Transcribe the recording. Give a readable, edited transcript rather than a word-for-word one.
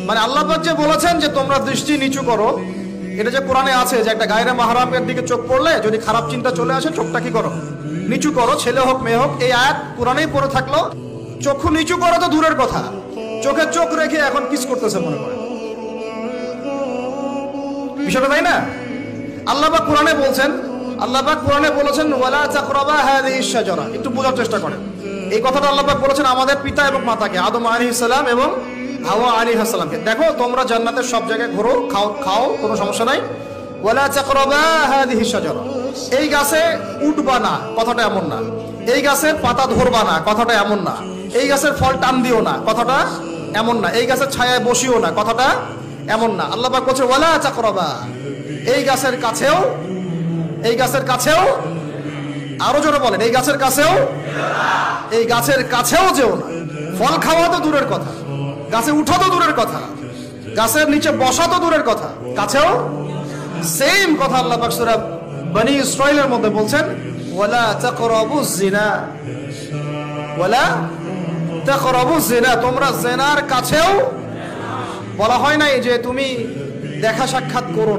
মানে আল্লাহ পাক যে বলেছেন যে তোমরা দৃষ্টি নিচু করো, এটা যে কোরআনে আছে যে একটা গায়রে মাহরামের দিকে চোখ পড়লে যদি খারাপ চিন্তা চলে আসে চোখটা কি করো, নিচু করো, ছেলে হোক মেয়ে হোক। এই আয়াত কোরআনেই পড়ে থাকলো। চক্ষু নিচু করো তো দূরের কথা, চোখে চোখ রেখে এখন কিস করতেছে মনে করে, বিষয়টা তাই না? আল্লাহ পাক কোরআনে বলছেন, আল্লাহ পাক কোরআনে বলেছেন ওয়ালা তাকরাবা হাযিহিশ শাজারা। একটু বোঝার চেষ্টা করেন, এই কথাটা আল্লাহ পাক বলেছেন আমাদের পিতা এবং মাতাকে, আদম আলাইহিস সালাম এবং হাওয়া আলাইহিস সালামকে। দেখো তোমরা জান্নাতের সব জায়গায় ঘোরো, খাও, কোনো সমস্যা নাই। ওয়ালা তাকরাবা হাযিহিশ শাজারা, এই গাছে উঠবা না কথাটা এমন না, এই গাছের পাতা ধরবা না কথাটা এমন না, এই গাছের ফল টান দিও না কথাটা এমন না, এই গাছের ছায়ায় বসিও না কথাটা এমন না। আল্লাহ পাক বলছে ওয়ালা তাকরাবা, এই গাছের কাছেও, আরো জোরে বলেন, এই গাছের কাছেও যেও না। ফল খাওয়া তো দূরের কথা, গাছে উঠা তো দূরের কথা, গাছের নিচে বসা তো দূরের কথা, কাছেও সেম কথা আল্লাহ পাক সূরা বনী ইসরাঈলের মধ্যে বলছেন ওয়ালা তাকরাবুজ জিনা, তোমরা জিনার কাছেও, বলা হয় নাই যে তুমি দেখা সাক্ষাৎ করো।